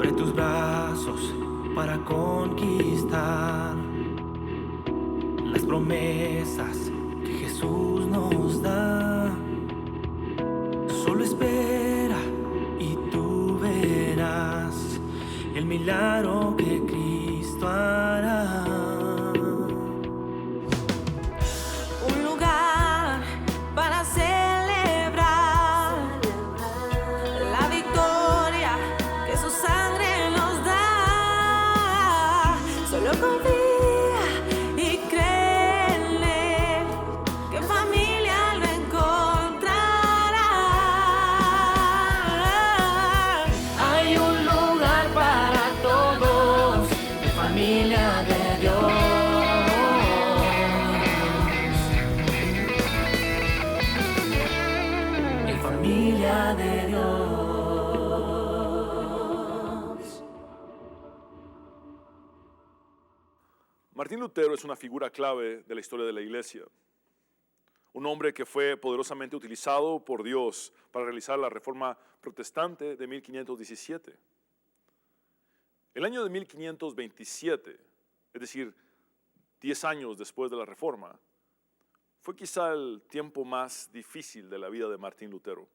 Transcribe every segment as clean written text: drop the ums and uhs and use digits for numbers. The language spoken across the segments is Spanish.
Abre tus brazos para conquistar las promesas que Jesús nos da. Solo espera y tú verás el milagro que Cristo hará. Un lugar para celebrar la victoria que su sangre nos da. Solo confía y cree en Él, que en familia lo encontrará. Hay un lugar para todos, en familia de Dios. En familia de Dios. Martín Lutero es una figura clave de la historia de la Iglesia. Un hombre que fue poderosamente utilizado por Dios para realizar la Reforma Protestante de 1517. El año de 1527, es decir, 10 años después de la Reforma, fue quizá el tiempo más difícil de la vida de Martín Lutero.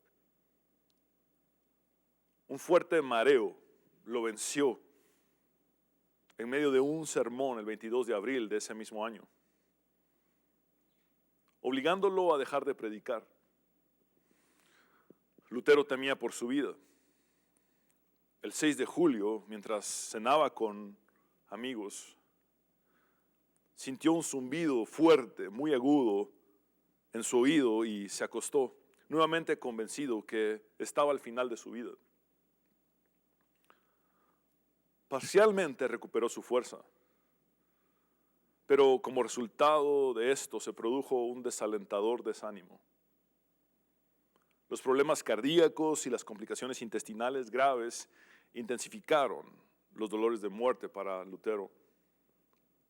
Un fuerte mareo lo venció en medio de un sermón el 22 de abril de ese mismo año, obligándolo a dejar de predicar. Lutero temía por su vida. El 6 de julio, mientras cenaba con amigos, sintió un zumbido fuerte, muy agudo, en su oído y se acostó, nuevamente convencido que estaba al final de su vida. Parcialmente recuperó su fuerza, pero como resultado de esto se produjo un desalentador desánimo. Los problemas cardíacos y las complicaciones intestinales graves intensificaron los dolores de muerte para Lutero.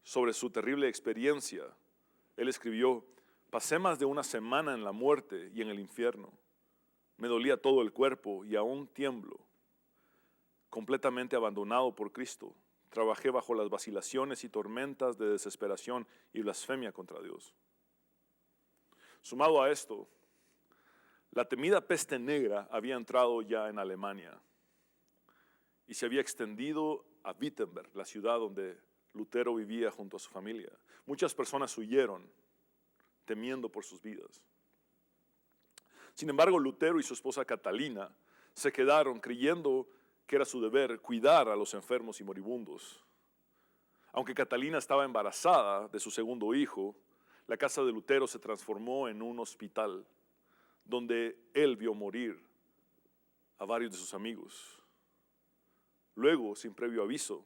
Sobre su terrible experiencia, él escribió: pasé más de una semana en la muerte y en el infierno. Me dolía todo el cuerpo y aún tiemblo. Completamente abandonado por Cristo, trabajé bajo las vacilaciones y tormentas de desesperación y blasfemia contra Dios. Sumado a esto, la temida peste negra había entrado ya en Alemania y se había extendido a Wittenberg, la ciudad donde Lutero vivía junto a su familia. Muchas personas huyeron, temiendo por sus vidas. Sin embargo, Lutero y su esposa Catalina se quedaron creyendo que era su deber cuidar a los enfermos y moribundos. Aunque Catalina estaba embarazada de su segundo hijo, la casa de Lutero se transformó en un hospital donde él vio morir a varios de sus amigos. Luego, sin previo aviso,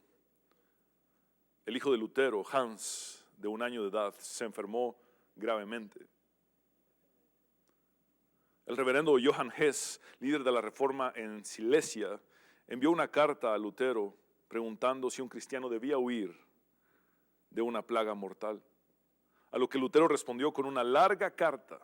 el hijo de Lutero, Hans, de 1 año de edad, se enfermó gravemente. El reverendo Johann Hess, líder de la Reforma en Silesia, envió una carta a Lutero preguntando si un cristiano debía huir de una plaga mortal. A lo que Lutero respondió con una larga carta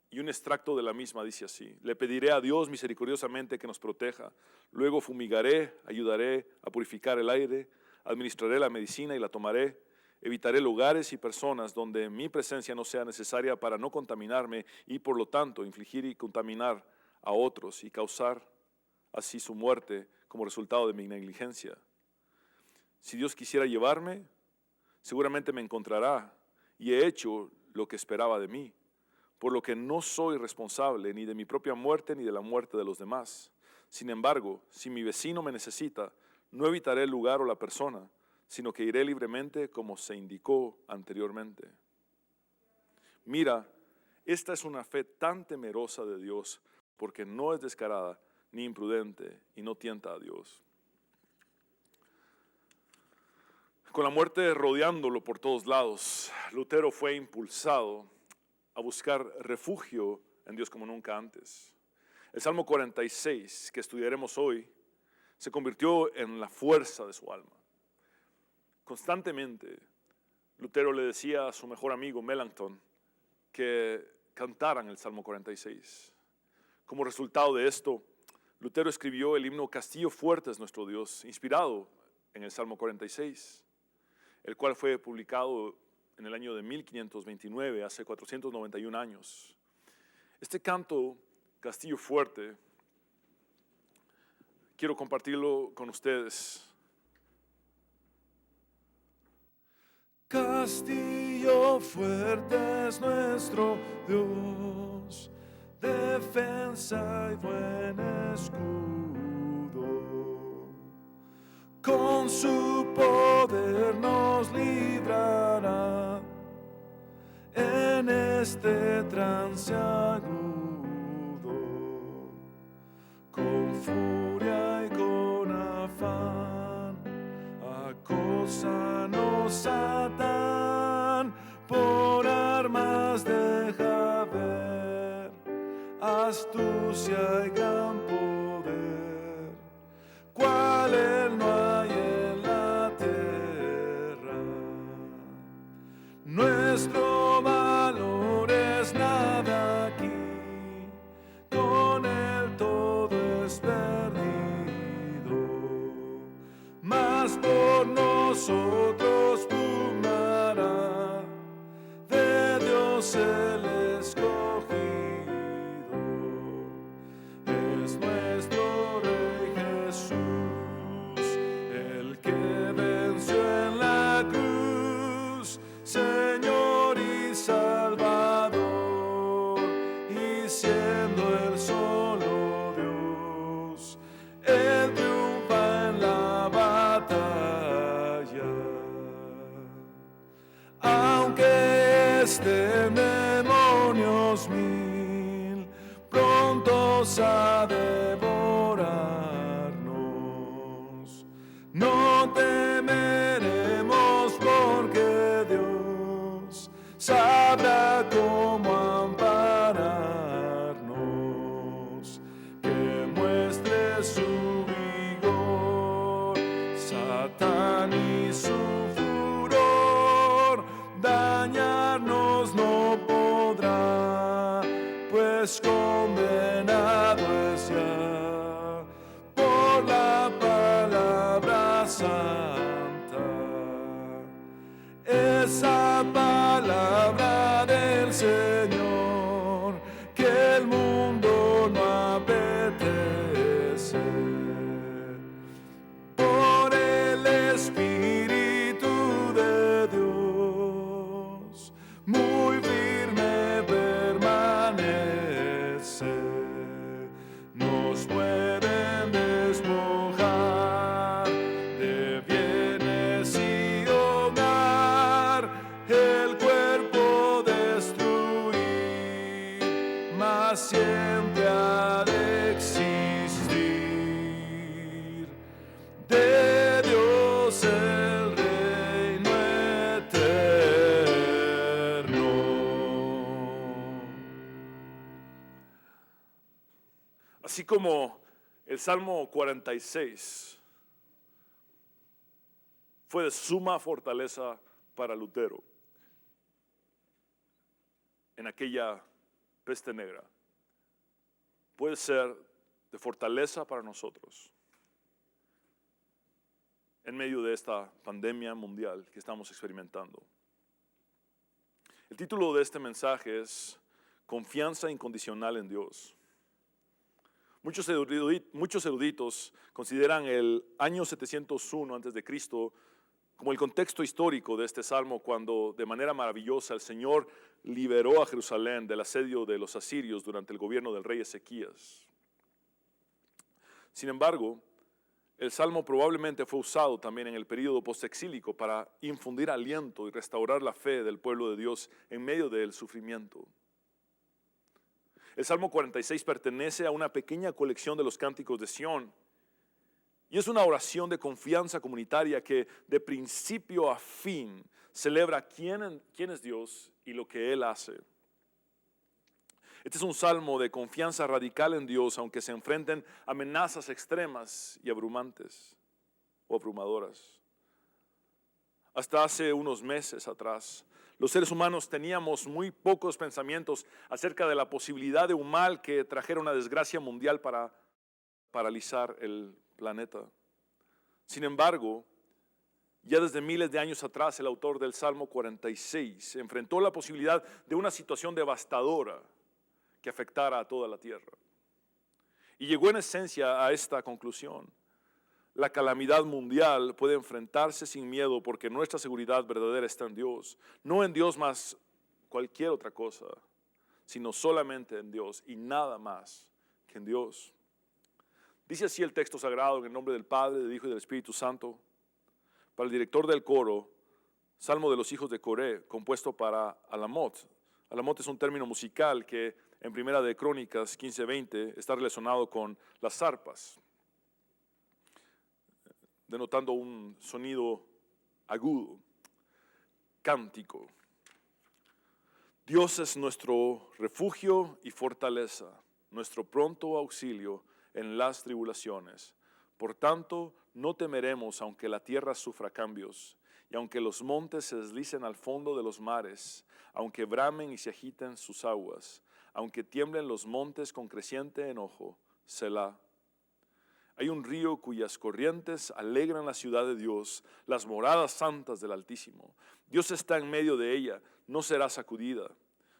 y un extracto de la misma dice así: le pediré a Dios misericordiosamente que nos proteja, luego fumigaré, ayudaré a purificar el aire, administraré la medicina y la tomaré, evitaré lugares y personas donde mi presencia no sea necesaria para no contaminarme y por lo tanto infligir y contaminar a otros y causar así su muerte como resultado de mi negligencia. Si Dios quisiera llevarme, seguramente me encontrará y he hecho lo que esperaba de mí, por lo que no soy responsable ni de mi propia muerte ni de la muerte de los demás. Sin embargo, si mi vecino me necesita, no evitaré el lugar o la persona, sino que iré libremente como se indicó anteriormente. Mira, esta es una fe tan temerosa de Dios, porque no es descarada ni imprudente y no tienta a Dios. Con la muerte rodeándolo por todos lados, Lutero fue impulsado a buscar refugio en Dios como nunca antes. El Salmo 46, que estudiaremos hoy, se convirtió en la fuerza de su alma. Constantemente, Lutero le decía a su mejor amigo Melanchthon que cantaran el Salmo 46. Como resultado de esto, Lutero escribió el himno Castillo fuerte es nuestro Dios, inspirado en el Salmo 46, el cual fue publicado en el año de 1529, hace 491 años. Este canto, Castillo fuerte, quiero compartirlo con ustedes. Castillo fuerte es nuestro Dios, defensa y buen escudo. Con su poder nos librará en este trance agudo. Con furia y con afán acósanos Satán, por armas deja ver astucia y gran poder, cual él no hay en la tierra. Nuestro valor es nada aquí, con él todo es perdido, mas por nosotros pugnará de Dios el escogido. Es nuestro Rey Jesús, el que venció en la cruz, Señor y Salvador, y siendo el solo Dios, Él triunfa en la batalla. Aunque estén demonios mil prontos a devorarnos, no temeremos, porque Dios sabrá cómo ampararnos, que muestre su vigor Satán y su furor, dañarnos no podrá, pues condenado es ya por la palabra santa. Esa palabra del Señor que el mundo no apetece. Por el Espíritu de Dios muy firme permanece. Nos pueden despojar de bienes y hogar, el cuerpo destruir, mas siempre ha de existir de Dios el reino eterno. Así como el Salmo 46 fue de suma fortaleza para Lutero en aquella peste negra, puede ser de fortaleza para nosotros en medio de esta pandemia mundial que estamos experimentando. El título de este mensaje es Confianza incondicional en Dios. Muchos eruditos consideran el año 701 a.C. como el contexto histórico de este salmo, cuando de manera maravillosa el Señor liberó a Jerusalén del asedio de los asirios durante el gobierno del rey Ezequías. Sin embargo, el salmo probablemente fue usado también en el período postexílico para infundir aliento y restaurar la fe del pueblo de Dios en medio del sufrimiento. El Salmo 46 pertenece a una pequeña colección de los cánticos de Sión y es una oración de confianza comunitaria que de principio a fin celebra quién es Dios y lo que Él hace. Este es un salmo de confianza radical en Dios, aunque se enfrenten amenazas extremas y abrumantes o abrumadoras. Hasta hace unos meses atrás, los seres humanos teníamos muy pocos pensamientos acerca de la posibilidad de un mal que trajera una desgracia mundial para paralizar el planeta. Sin embargo, ya desde miles de años atrás, el autor del Salmo 46 enfrentó la posibilidad de una situación devastadora que afectara a toda la tierra. Y llegó en esencia a esta conclusión: la calamidad mundial puede enfrentarse sin miedo porque nuestra seguridad verdadera está en Dios, no en Dios más cualquier otra cosa, sino solamente en Dios y nada más que en Dios. Dice así el texto sagrado en el nombre del Padre, del Hijo y del Espíritu Santo. Para el director del coro, Salmo de los hijos de Coré, compuesto para Alamot. Alamot es un término musical que en Primera de Crónicas 15:20 está relacionado con las arpas, denotando un sonido agudo, cántico. Dios es nuestro refugio y fortaleza, nuestro pronto auxilio en las tribulaciones. Por tanto, no temeremos aunque la tierra sufra cambios, y aunque los montes se deslicen al fondo de los mares, aunque bramen y se agiten sus aguas, aunque tiemblen los montes con creciente enojo. Selah. Hay un río cuyas corrientes alegran la ciudad de Dios, las moradas santas del Altísimo. Dios está en medio de ella, no será sacudida.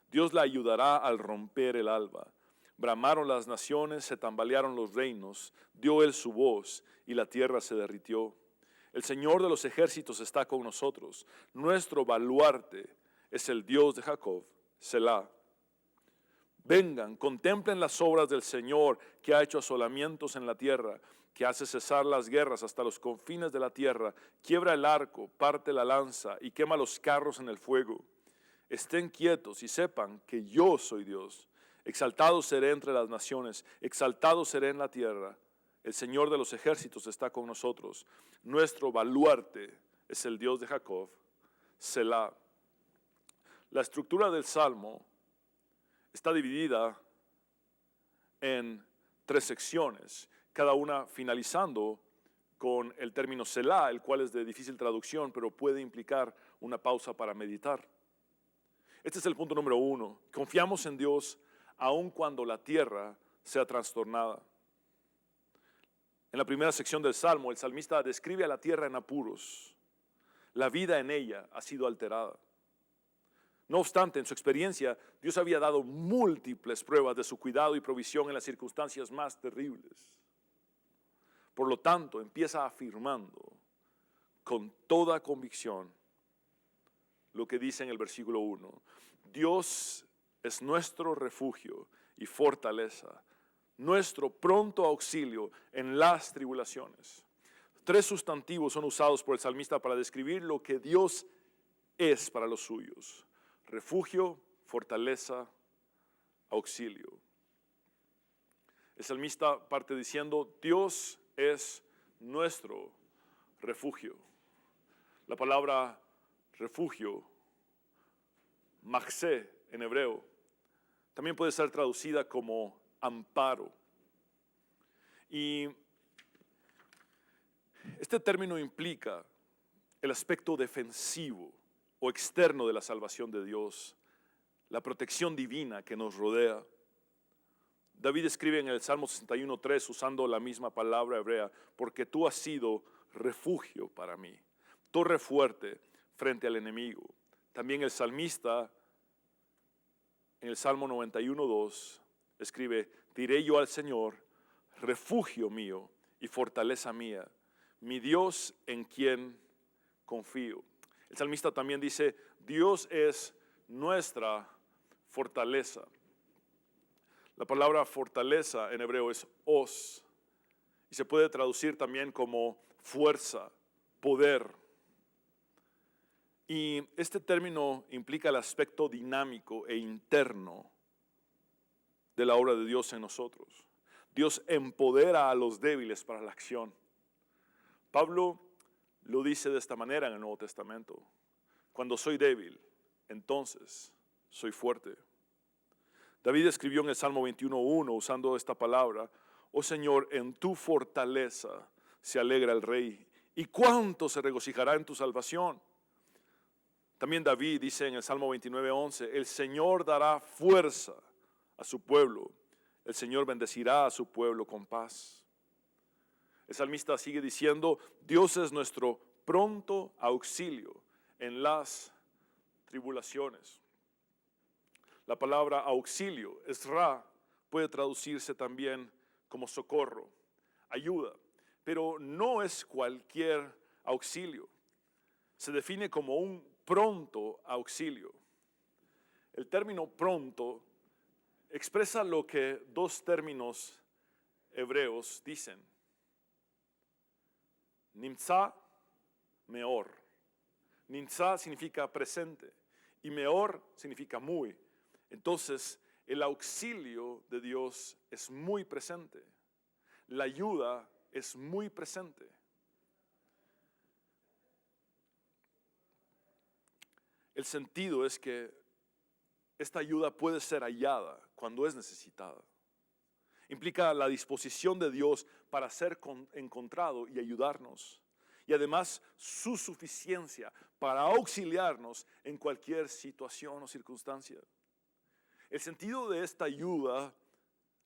Dios la ayudará al romper el alba. Bramaron las naciones, se tambalearon los reinos, dio él su voz y la tierra se derritió. El Señor de los ejércitos está con nosotros, nuestro baluarte es el Dios de Jacob. Selah. Vengan, contemplen las obras del Señor, que ha hecho asolamientos en la tierra, que hace cesar las guerras hasta los confines de la tierra, quiebra el arco, parte la lanza y quema los carros en el fuego. Estén quietos y sepan que yo soy Dios. Exaltado seré entre las naciones, exaltado seré en la tierra. El Señor de los ejércitos está con nosotros. Nuestro baluarte es el Dios de Jacob. Selah. La estructura del Salmo está dividida en 3 secciones, cada una finalizando con el término Selah, el cual es de difícil traducción, pero puede implicar una pausa para meditar. Este es el punto número 1. Confiamos en Dios aun cuando la tierra sea trastornada. En la primera sección del Salmo, el salmista describe a la tierra en apuros. La vida en ella ha sido alterada. No obstante, en su experiencia, Dios había dado múltiples pruebas de su cuidado y provisión en las circunstancias más terribles. Por lo tanto, empieza afirmando con toda convicción lo que dice en el versículo 1. Dios es nuestro refugio y fortaleza, nuestro pronto auxilio en las tribulaciones. 3 sustantivos son usados por el salmista para describir lo que Dios es para los suyos: refugio, fortaleza, auxilio. El salmista parte diciendo: Dios es nuestro refugio. La palabra refugio, maxé en hebreo, también puede ser traducida como amparo. Y este término implica el aspecto defensivo o externo de la salvación de Dios, la protección divina que nos rodea. David escribe en el Salmo 61:3 usando la misma palabra hebrea: porque tú has sido refugio para mí, torre fuerte frente al enemigo. También el salmista en el Salmo 91:2 escribe: diré yo al Señor, refugio mío y fortaleza mía, mi Dios en quien confío. El salmista también dice: Dios es nuestra fortaleza. La palabra fortaleza en hebreo es os, y se puede traducir también como fuerza, poder. Y este término implica el aspecto dinámico e interno de la obra de Dios en nosotros. Dios empodera a los débiles para la acción. Pablo lo dice de esta manera en el Nuevo Testamento: cuando soy débil, entonces soy fuerte. David escribió en el Salmo 21:1 usando esta palabra: oh Señor, en tu fortaleza se alegra el rey, y cuánto se regocijará en tu salvación. También David dice en el Salmo 29:11: el Señor dará fuerza a su pueblo, el Señor bendecirá a su pueblo con paz. El salmista sigue diciendo, Dios es nuestro pronto auxilio en las tribulaciones. La palabra auxilio, esra, puede traducirse también como socorro, ayuda, pero no es cualquier auxilio. Se define como un pronto auxilio. El término pronto expresa lo que dos términos hebreos dicen. Nimtza, meor. Nimtza significa presente y meor significa muy. Entonces, el auxilio de Dios es muy presente. La ayuda es muy presente. El sentido es que esta ayuda puede ser hallada cuando es necesitada. Implica la disposición de Dios para ser encontrado y ayudarnos. Y además su suficiencia para auxiliarnos en cualquier situación o circunstancia. El sentido de esta ayuda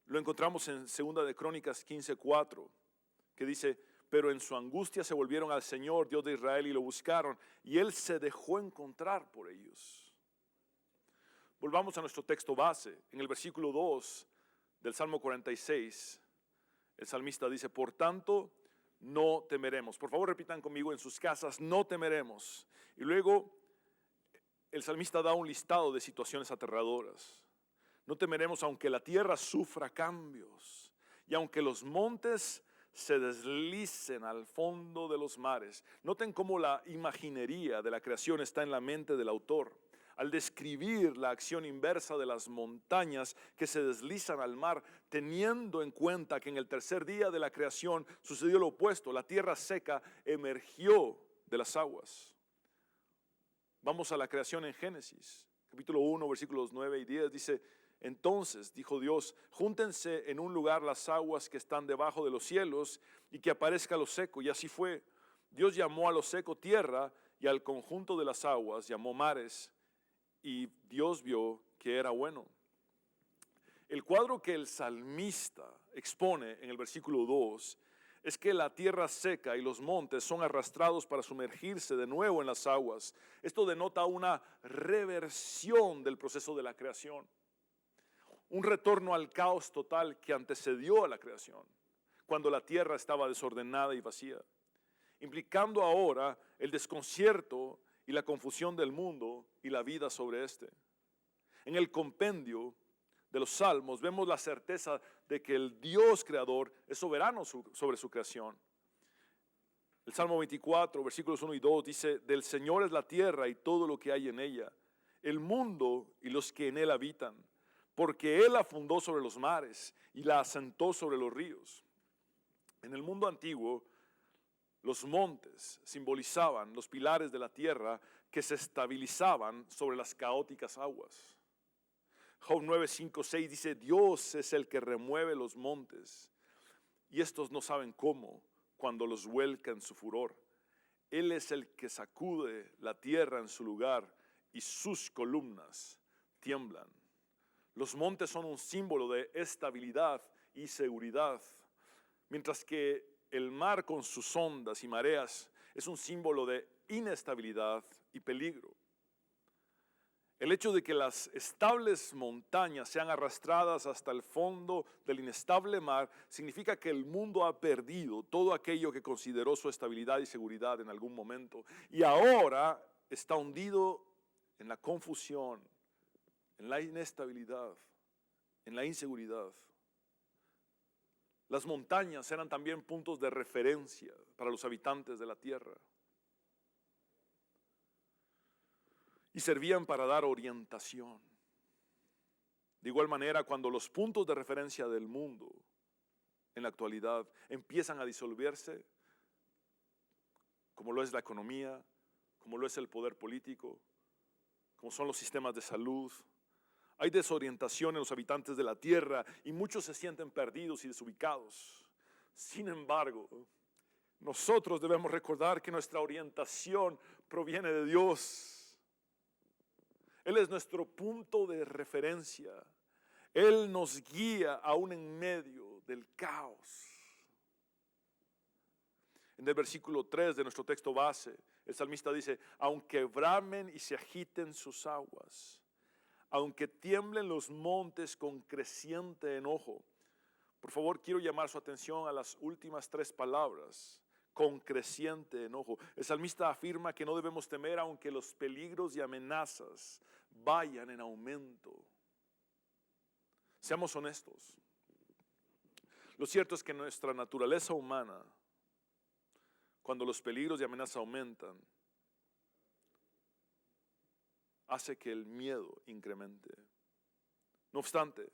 lo encontramos en 2 de Crónicas 15:4, que dice, pero en su angustia se volvieron al Señor, Dios de Israel, y lo buscaron, y Él se dejó encontrar por ellos. Volvamos a nuestro texto base. En el versículo 2 del Salmo 46, el salmista dice, por tanto, no temeremos. Por favor, repitan conmigo en sus casas, no temeremos. Y luego, el salmista da un listado de situaciones aterradoras. No temeremos aunque la tierra sufra cambios y aunque los montes se deslicen al fondo de los mares. Noten cómo la imaginería de la creación está en la mente del autor. Al describir la acción inversa de las montañas que se deslizan al mar, teniendo en cuenta que en el tercer día de la creación sucedió lo opuesto, la tierra seca emergió de las aguas. Vamos a la creación en Génesis, capítulo 1, versículos 9 y 10, dice, entonces, dijo Dios, júntense en un lugar las aguas que están debajo de los cielos y que aparezca lo seco. Y así fue. Dios llamó a lo seco tierra y al conjunto de las aguas llamó mares. Y Dios vio que era bueno. El cuadro que el salmista expone en el versículo 2 es que la tierra seca y los montes son arrastrados para sumergirse de nuevo en las aguas. Esto denota una reversión del proceso de la creación. Un retorno al caos total que antecedió a la creación, cuando la tierra estaba desordenada y vacía, implicando ahora el desconcierto y la confusión del mundo y la vida sobre este. En el compendio de los Salmos vemos la certeza de que el Dios creador es soberano sobre su creación. El Salmo 24, versículos 1 y 2 dice, del Señor es la tierra y todo lo que hay en ella, el mundo y los que en él habitan. Porque Él la fundó sobre los mares y la asentó sobre los ríos. En el mundo antiguo, los montes simbolizaban los pilares de la tierra que se estabilizaban sobre las caóticas aguas. Job 9, 5, 6 dice, Dios es el que remueve los montes y estos no saben cómo cuando los vuelca en su furor. Él es el que sacude la tierra en su lugar y sus columnas tiemblan. Los montes son un símbolo de estabilidad y seguridad, mientras que el mar con sus ondas y mareas es un símbolo de inestabilidad y peligro. El hecho de que las estables montañas sean arrastradas hasta el fondo del inestable mar significa que el mundo ha perdido todo aquello que consideró su estabilidad y seguridad en algún momento y ahora está hundido en la confusión, en la inestabilidad, en la inseguridad. Las montañas eran también puntos de referencia para los habitantes de la tierra y servían para dar orientación. De igual manera, cuando los puntos de referencia del mundo en la actualidad empiezan a disolverse, como lo es la economía, como lo es el poder político, como son los sistemas de salud, hay desorientación en los habitantes de la tierra y muchos se sienten perdidos y desubicados. Sin embargo, nosotros debemos recordar que nuestra orientación proviene de Dios. Él es nuestro punto de referencia. Él nos guía aún en medio del caos. En el versículo 3 de nuestro texto base, el salmista dice, aunque bramen y se agiten sus aguas, aunque tiemblen los montes con creciente enojo. Por favor, quiero llamar su atención a las últimas 3 palabras, con creciente enojo. El salmista afirma que no debemos temer aunque los peligros y amenazas vayan en aumento. Seamos honestos. Lo cierto es que nuestra naturaleza humana, cuando los peligros y amenazas aumentan, hace que el miedo incremente. No obstante,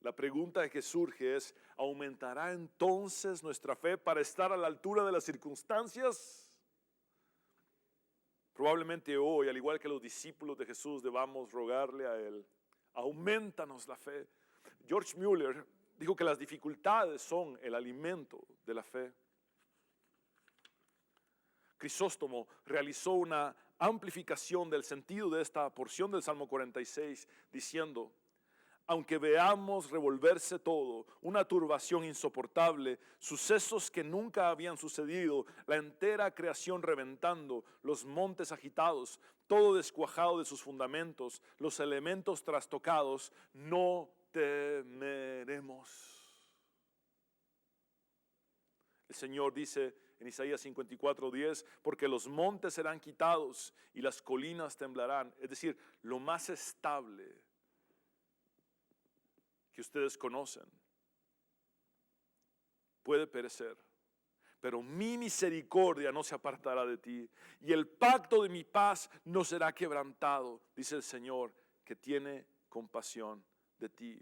la pregunta que surge es, ¿aumentará entonces nuestra fe para estar a la altura de las circunstancias? Probablemente hoy, al igual que los discípulos de Jesús, debamos rogarle a Él, aumentanos la fe. George Mueller dijo que las dificultades son el alimento de la fe. Crisóstomo realizó una amplificación del sentido de esta porción del Salmo 46 diciendo, aunque veamos revolverse todo, una turbación insoportable, sucesos que nunca habían sucedido, la entera creación reventando, los montes agitados, todo descuajado de sus fundamentos, los elementos trastocados, no temeremos. El Señor dice en Isaías 54:10, porque los montes serán quitados y las colinas temblarán. Es decir, lo más estable que ustedes conocen puede perecer, pero mi misericordia no se apartará de ti y el pacto de mi paz no será quebrantado, dice el Señor, que tiene compasión de ti.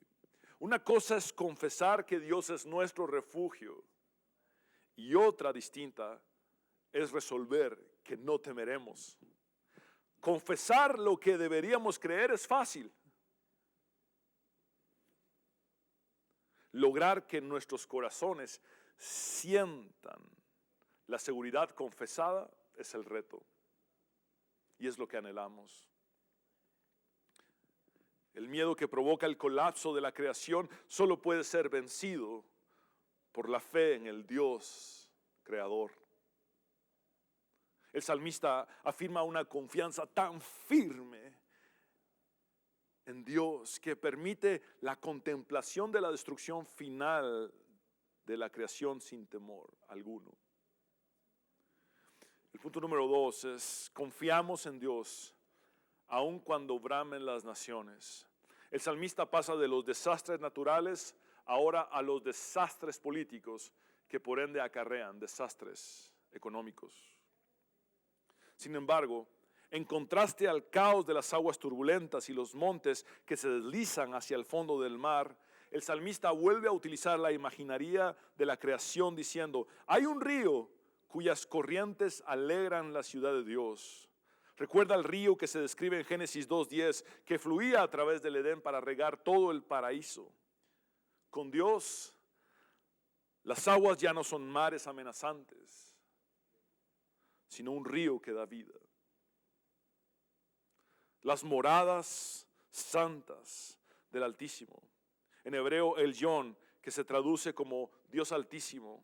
Una cosa es confesar que Dios es nuestro refugio y otra distinta es resolver que no temeremos. Confesar lo que deberíamos creer es fácil. Lograr que nuestros corazones sientan la seguridad confesada es el reto. Y es lo que anhelamos. El miedo que provoca el colapso de la creación solo puede ser vencido por la fe en el Dios creador. El salmista afirma una confianza tan firme en Dios que permite la contemplación de la destrucción final de la creación sin temor alguno. El punto número 2 es confiamos en Dios aun cuando bramen las naciones. El salmista pasa de los desastres naturales ahora a los desastres políticos que por ende acarrean desastres económicos. Sin embargo, en contraste al caos de las aguas turbulentas y los montes que se deslizan hacia el fondo del mar, el salmista vuelve a utilizar la imaginaría de la creación diciendo, hay un río cuyas corrientes alegran la ciudad de Dios. Recuerda el río que se describe en Génesis 2:10, que fluía a través del Edén para regar todo el paraíso. Con Dios, las aguas ya no son mares amenazantes, sino un río que da vida. Las moradas santas del Altísimo. En hebreo, el Yon, que se traduce como Dios Altísimo,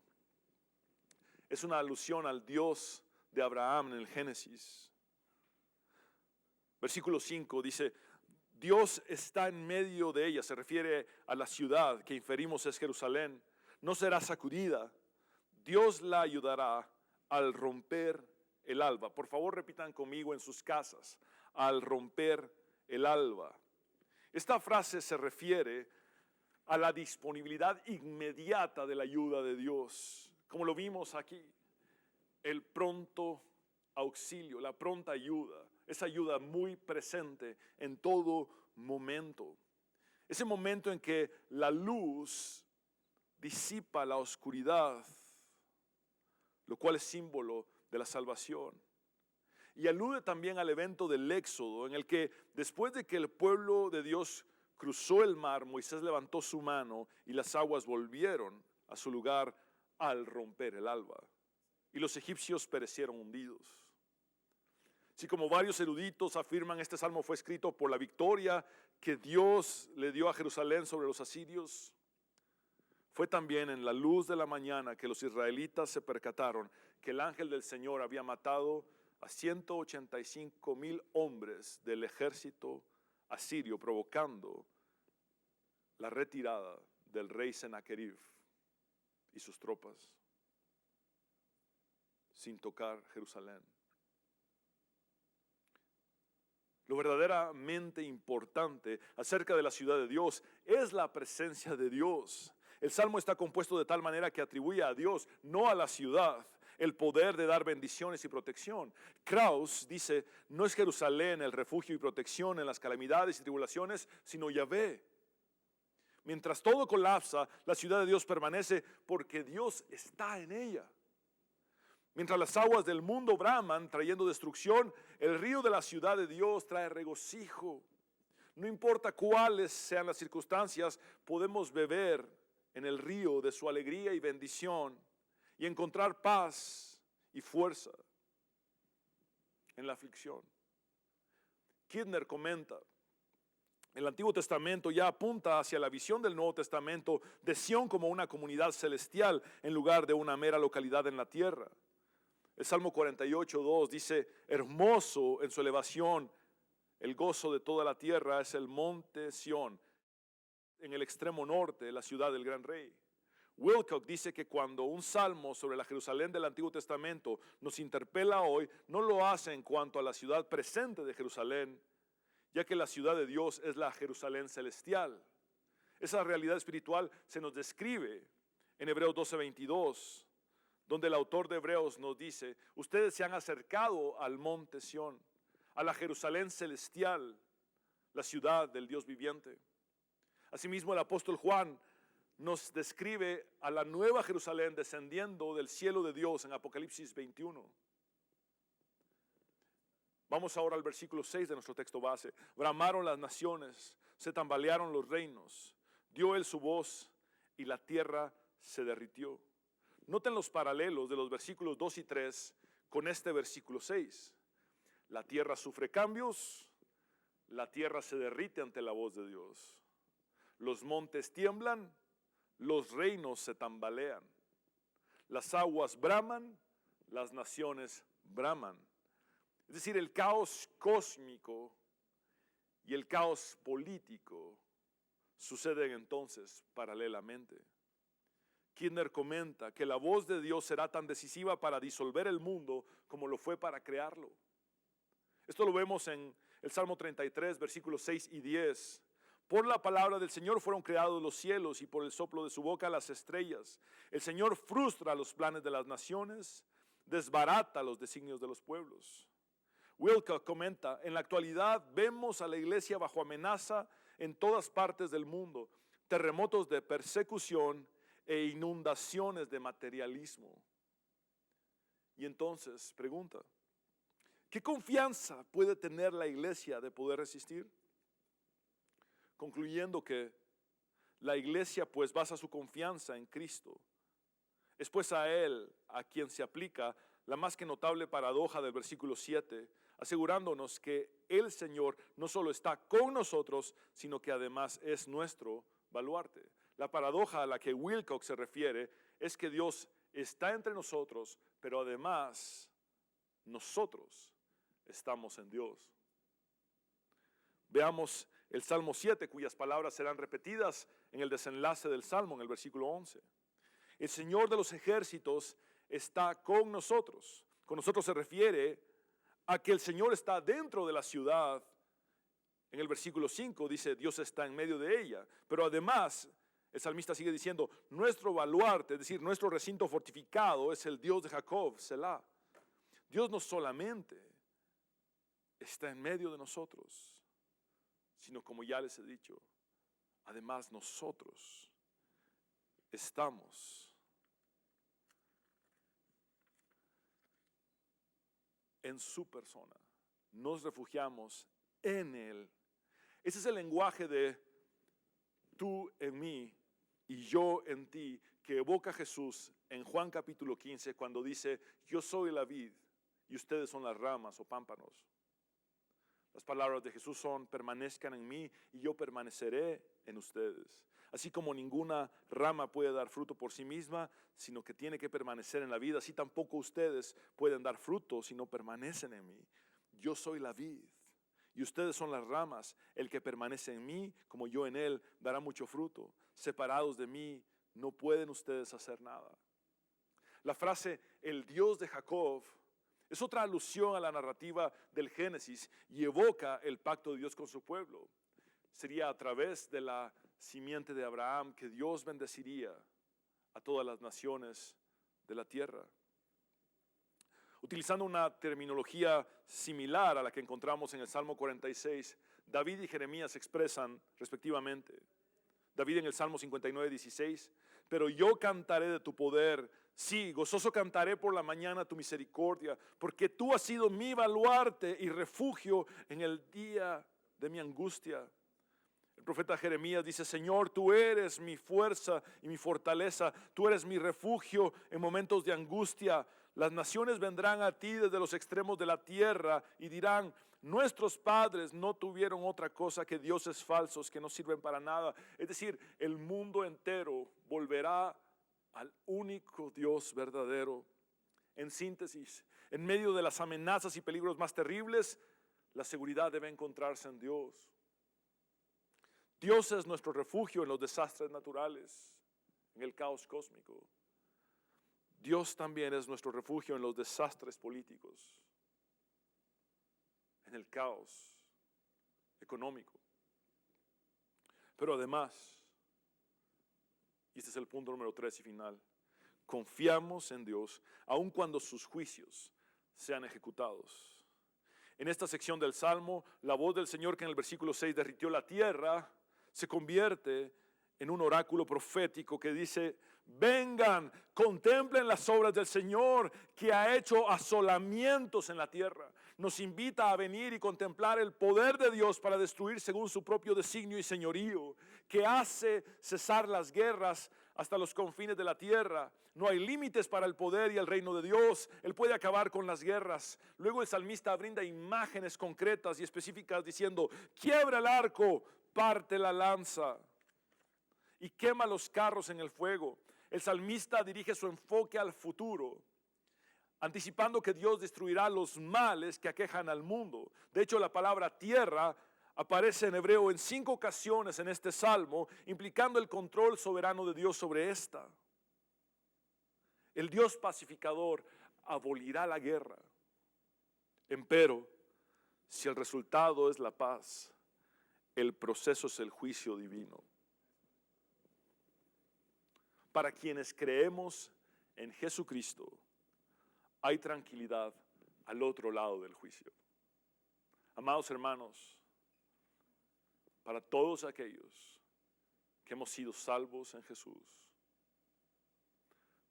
es una alusión al Dios de Abraham en el Génesis. Versículo 5 dice, Dios está en medio de ella, se refiere a la ciudad que inferimos es Jerusalén, no será sacudida, Dios la ayudará al romper el alba. Por favor repitan conmigo en sus casas, al romper el alba. Esta frase se refiere a la disponibilidad inmediata de la ayuda de Dios, como lo vimos aquí, el pronto auxilio, la pronta ayuda, esa ayuda muy presente en todo momento. Ese momento en que la luz disipa la oscuridad, lo cual es símbolo de la salvación. Y alude también al evento del Éxodo, en el que después de que el pueblo de Dios cruzó el mar, Moisés levantó su mano y las aguas volvieron a su lugar al romper el alba. Y los egipcios perecieron hundidos. Así como varios eruditos afirman, este salmo fue escrito por la victoria que Dios le dio a Jerusalén sobre los asirios. Fue también en la luz de la mañana que los israelitas se percataron que el ángel del Señor había matado a 185,000 hombres del ejército asirio, provocando la retirada del rey Sennacherib y sus tropas, sin tocar Jerusalén. Lo verdaderamente importante acerca de la ciudad de Dios es la presencia de Dios. El salmo está compuesto de tal manera que atribuye a Dios, no a la ciudad, el poder de dar bendiciones y protección. Krauss dice, no es Jerusalén el refugio y protección en las calamidades y tribulaciones, sino Yahvé. Mientras todo colapsa, la ciudad de Dios permanece porque Dios está en ella. Mientras las aguas del mundo braman trayendo destrucción, el río de la ciudad de Dios trae regocijo. No importa cuáles sean las circunstancias, podemos beber en el río de su alegría y bendición y encontrar paz y fuerza en la aflicción. Kidner comenta, el Antiguo Testamento ya apunta hacia la visión del Nuevo Testamento de Sión como una comunidad celestial en lugar de una mera localidad en la tierra. El Salmo 48:2 dice, hermoso en su elevación, el gozo de toda la tierra es el monte Sión, en el extremo norte, la ciudad del gran rey. Wilcock dice que cuando un salmo sobre la Jerusalén del Antiguo Testamento nos interpela hoy, no lo hace en cuanto a la ciudad presente de Jerusalén, ya que la ciudad de Dios es la Jerusalén celestial. Esa realidad espiritual se nos describe en Hebreos 12:22, donde el autor de Hebreos nos dice, ustedes se han acercado al monte Sión, a la Jerusalén celestial, la ciudad del Dios viviente. Asimismo, el apóstol Juan nos describe a la nueva Jerusalén descendiendo del cielo de Dios en Apocalipsis 21. Vamos ahora al versículo 6 de nuestro texto base. Bramaron las naciones, se tambalearon los reinos, dio él su voz y la tierra se derritió. Noten los paralelos de los versículos 2 y 3 con este versículo 6. La tierra sufre cambios, la tierra se derrite ante la voz de Dios. Los montes tiemblan, los reinos se tambalean. Las aguas braman, las naciones braman. Es decir, el caos cósmico y el caos político suceden entonces paralelamente. Kidner comenta que la voz de Dios será tan decisiva para disolver el mundo como lo fue para crearlo. Esto lo vemos en el Salmo 33, versículos 6 y 10. Por la palabra del Señor fueron creados los cielos y por el soplo de su boca las estrellas. El Señor frustra los planes de las naciones, desbarata los designios de los pueblos. Wilcock comenta, en la actualidad vemos a la iglesia bajo amenaza en todas partes del mundo, terremotos de persecución e inundaciones de materialismo. Y entonces, pregunta, ¿qué confianza puede tener la iglesia de poder resistir? Concluyendo que la iglesia pues basa su confianza en Cristo. Es pues a Él a quien se aplica la más que notable paradoja del versículo 7, asegurándonos que el Señor no solo está con nosotros, sino que además es nuestro baluarte. La paradoja a la que Wilcock se refiere es que Dios está entre nosotros, pero además nosotros estamos en Dios. Veamos el Salmo 7, cuyas palabras serán repetidas en el desenlace del Salmo, en el versículo 11. El Señor de los ejércitos está con nosotros. Con nosotros se refiere a que el Señor está dentro de la ciudad. En el versículo 5 dice, Dios está en medio de ella. Pero además, el salmista sigue diciendo, nuestro baluarte, es decir, nuestro recinto fortificado es el Dios de Jacob, Selah. Dios no solamente está en medio de nosotros, sino como ya les he dicho, además nosotros estamos en su persona, nos refugiamos en Él. Ese es el lenguaje de tú en mí y yo en ti que evoca Jesús en Juan capítulo 15 cuando dice, yo soy la vid y ustedes son las ramas o pámpanos. Las palabras de Jesús son, permanezcan en mí y yo permaneceré en ustedes. Así como ninguna rama puede dar fruto por sí misma, sino que tiene que permanecer en la vid, así tampoco ustedes pueden dar fruto si no permanecen en mí. Yo soy la vid y ustedes son las ramas. El que permanece en mí, como yo en él, dará mucho fruto. Separados de mí, no pueden ustedes hacer nada. La frase, el Dios de Jacob, es otra alusión a la narrativa del Génesis y evoca el pacto de Dios con su pueblo. Sería a través de la simiente de Abraham que Dios bendeciría a todas las naciones de la tierra. Utilizando una terminología similar a la que encontramos en el Salmo 46, David y Jeremías expresan respectivamente. David en el Salmo 59:16, pero yo cantaré de tu poder, sí, gozoso cantaré por la mañana tu misericordia, porque tú has sido mi baluarte y refugio en el día de mi angustia. El profeta Jeremías dice, Señor, tú eres mi fuerza y mi fortaleza, tú eres mi refugio en momentos de angustia. Las naciones vendrán a ti desde los extremos de la tierra y dirán, nuestros padres no tuvieron otra cosa que dioses falsos que no sirven para nada. Es decir, el mundo entero volverá al único Dios verdadero. En síntesis, en medio de las amenazas y peligros más terribles, la seguridad debe encontrarse en Dios. Dios es nuestro refugio en los desastres naturales, en el caos cósmico. Dios también es nuestro refugio en los desastres políticos, en el caos económico. Pero además, y este es el punto número 3 y final, confiamos en Dios aun cuando sus juicios sean ejecutados. En esta sección del Salmo, la voz del Señor que en el versículo 6 derritió la tierra, se convierte en un oráculo profético que dice, vengan, contemplen las obras del Señor que ha hecho asolamientos en la tierra. Nos invita a venir y contemplar el poder de Dios para destruir según su propio designio y señorío, que hace cesar las guerras hasta los confines de la tierra. No hay límites para el poder y el reino de Dios. Él puede acabar con las guerras. Luego el salmista brinda imágenes concretas y específicas diciendo, quiebra el arco, parte la lanza y quema los carros en el fuego. El salmista dirige su enfoque al futuro, anticipando que Dios destruirá los males que aquejan al mundo. De hecho, la palabra tierra aparece en hebreo en 5 ocasiones en este salmo, implicando el control soberano de Dios sobre esta. El Dios pacificador abolirá la guerra. Empero, si el resultado es la paz, el proceso es el juicio divino. Para quienes creemos en Jesucristo, hay tranquilidad al otro lado del juicio. Amados hermanos, para todos aquellos que hemos sido salvos en Jesús,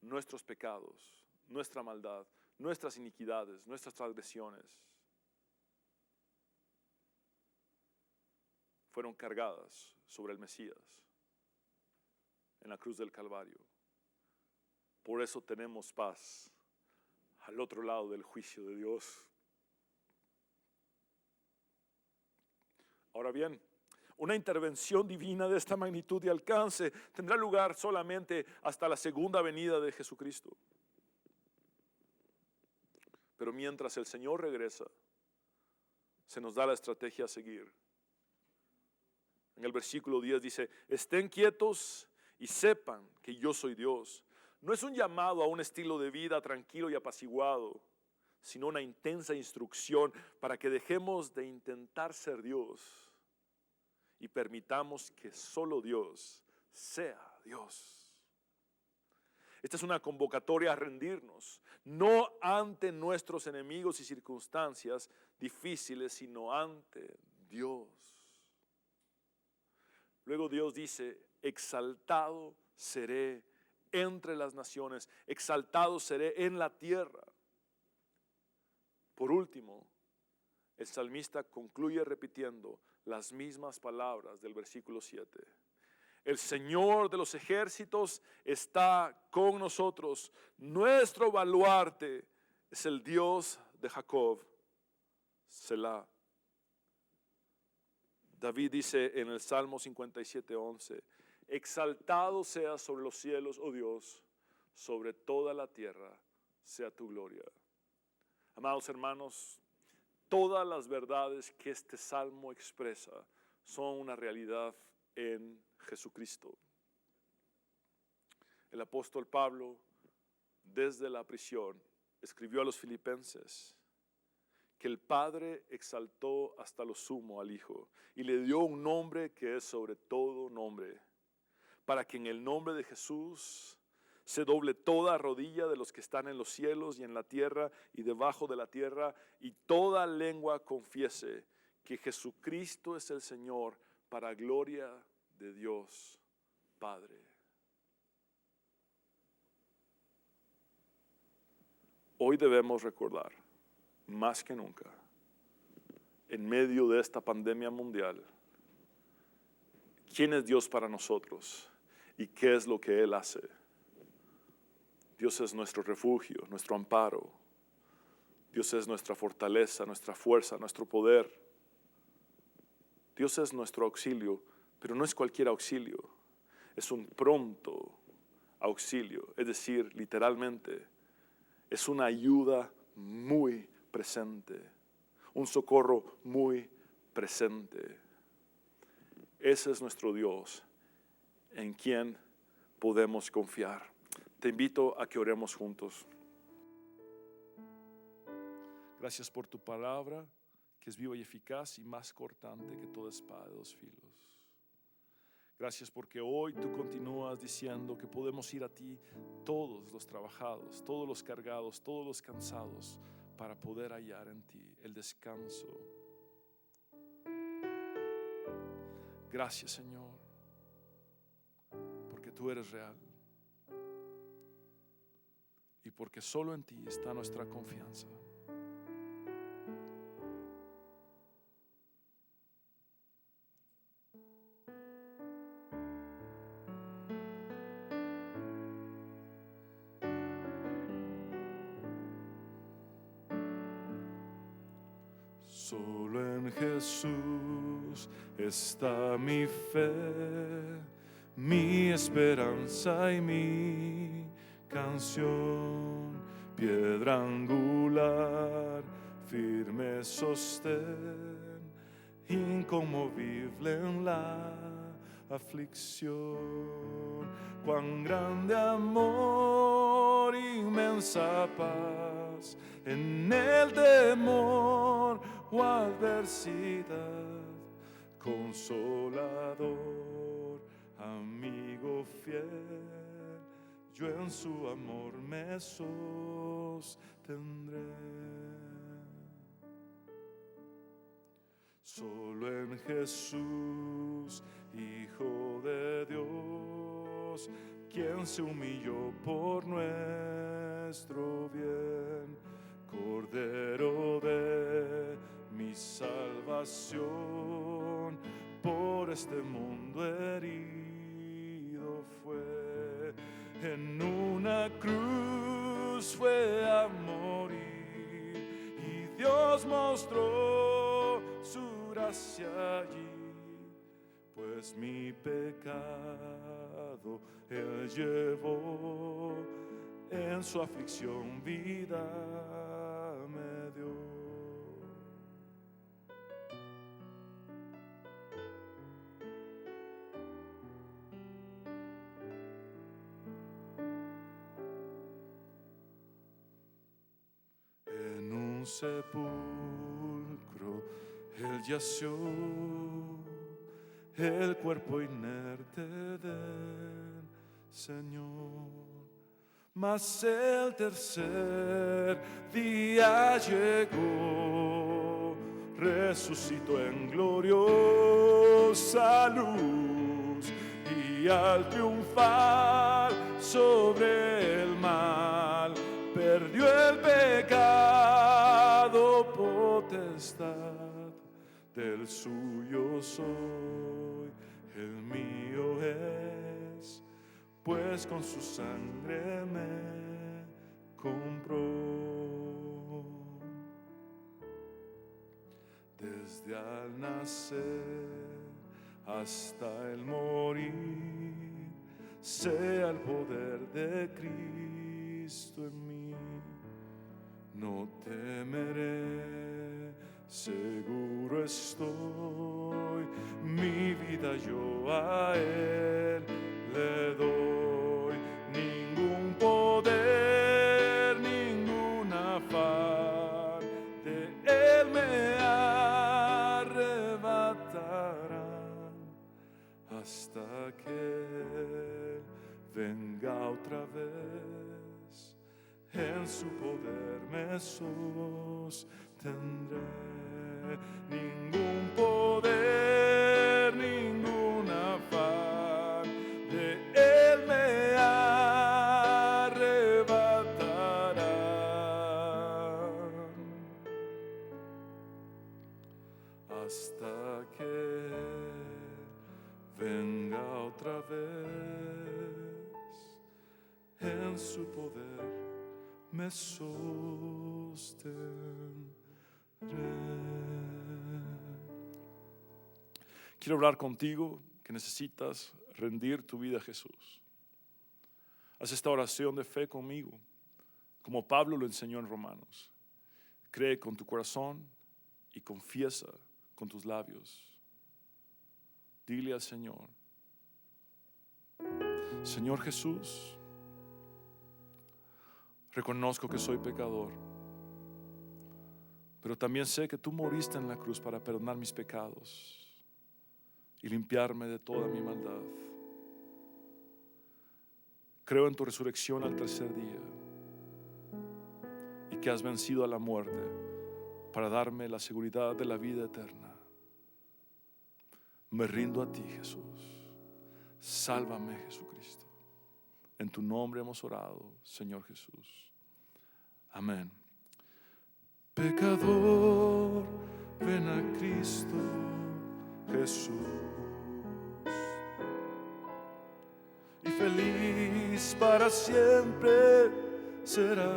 nuestros pecados, nuestra maldad, nuestras iniquidades, nuestras transgresiones fueron cargadas sobre el Mesías en la cruz del Calvario. Por eso tenemos paz al otro lado del juicio de Dios. Ahora bien, una intervención divina de esta magnitud y alcance tendrá lugar solamente hasta la segunda venida de Jesucristo. Pero mientras el Señor regresa, se nos da la estrategia a seguir. En el versículo 10 dice, estén quietos y sepan que yo soy Dios. No es un llamado a un estilo de vida tranquilo y apaciguado, sino una intensa instrucción para que dejemos de intentar ser Dios y permitamos que solo Dios sea Dios. Esta es una convocatoria a rendirnos, no ante nuestros enemigos y circunstancias difíciles, sino ante Dios. Luego Dios dice, exaltado seré entre las naciones, exaltado seré en la tierra. Por último, el salmista concluye repitiendo las mismas palabras del versículo 7. El Señor de los ejércitos está con nosotros. Nuestro baluarte es el Dios de Jacob. Selah. David dice en el Salmo 57:11, Exaltado sea sobre los cielos, oh Dios, sobre toda la tierra sea tu gloria. Amados hermanos, todas las verdades que este salmo expresa son una realidad en Jesucristo. El apóstol Pablo, desde la prisión, escribió a los filipenses que el Padre exaltó hasta lo sumo al Hijo y le dio un nombre que es sobre todo nombre, para que en el nombre de Jesús se doble toda rodilla de los que están en los cielos y en la tierra y debajo de la tierra, y toda lengua confiese que Jesucristo es el Señor, para gloria de Dios Padre. Hoy debemos recordar, más que nunca, en medio de esta pandemia mundial, quién es Dios para nosotros y qué es lo que Él hace. Dios es nuestro refugio, nuestro amparo. Dios es nuestra fortaleza, nuestra fuerza, nuestro poder. Dios es nuestro auxilio, pero no es cualquier auxilio. Es un pronto auxilio, es decir, literalmente, es una ayuda muy presente, un socorro muy presente. Ese es nuestro Dios, en quien podemos confiar. Te invito a que oremos juntos. Gracias por tu palabra, que es viva y eficaz y más cortante que toda espada de dos filos. Gracias porque hoy tú continúas diciendo que podemos ir a ti todos los trabajados, todos los cargados, todos los cansados, para poder hallar en ti el descanso. Gracias, Señor, porque tú eres real y porque solo en ti está nuestra confianza. Solo en Jesús está mi fe, mi esperanza y mi canción, piedra angular, firme sostén, inconmovible en la aflicción. Cuán grande amor, inmensa paz en el temor o adversidad, consolador, amigo fiel, yo en su amor me sostendré. Solo en Jesús, Hijo de Dios, quien se humilló por nuestro bien, Cordero de mi salvación, por este mundo herido fue, en una cruz fue a morir, y Dios mostró su gracia allí, pues mi pecado Él llevó, en su aflicción vida me dio. En un sepulcro Él yació, el cuerpo inerte del Señor. Mas el tercer día llegó, resucitó en gloriosa luz, y al triunfar sobre el mal, perdió el pecado potestad. Del suyo soy, el mío es, pues con su sangre me compró. Desde al nacer hasta el morir, sea el poder de Cristo en mí. No temeré, seguro estoy, mi vida yo a Él le doy. Ningún poder, ningún afán de Él me arrebatarán hasta que Él venga otra vez. En su poder me sostendré. Ningún poder, ningún afán de Él me arrebatarán hasta que venga otra vez. En su poder me sostendré. Quiero hablar contigo que necesitas rendir tu vida a Jesús. Haz esta oración de fe conmigo, como Pablo lo enseñó en Romanos. Cree con tu corazón y confiesa con tus labios. Dile al Señor: Señor Jesús, reconozco que soy pecador, pero también sé que tú moriste en la cruz para perdonar mis pecados y limpiarme de toda mi maldad. Creo en tu resurrección al tercer día y que has vencido a la muerte para darme la seguridad de la vida eterna. Me rindo a ti, Jesús. Sálvame, Jesucristo. En tu nombre hemos orado, Señor Jesús. Amén. Pecador, ven a Cristo Jesús, y feliz para siempre serás,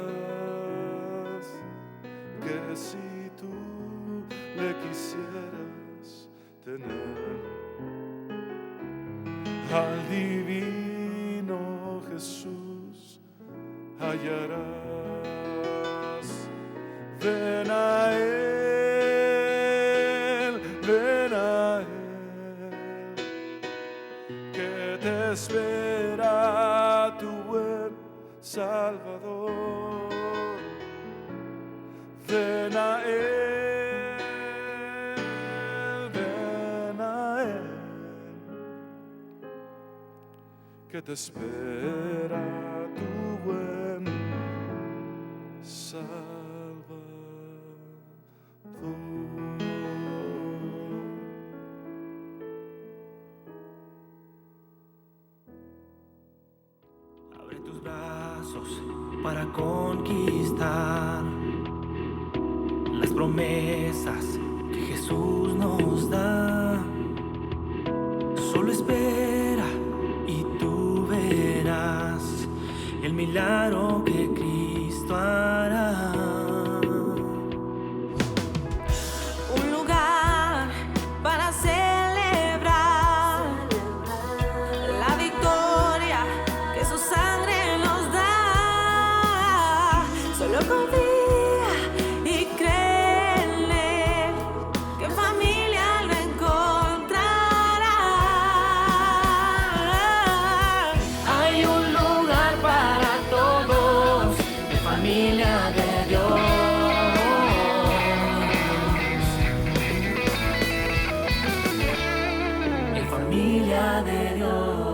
que si tú le quisieras tener, al divino Jesús hallarás. Ven a Él, ven a Él, que te espera tu buen Salvador. Ven a Él, ven a Él, que te espera tu buen Salvador. Abre tus brazos para conquistar las promesas que Jesús nos da. Solo espera y tú verás el milagro que Cristo hará. Un lugar para celebrar la victoria que su sangre nos da. Solo confía y cree en Él, que en familia lo encontrará. Hay un lugar para todos, en familia de Dios. En familia de Dios.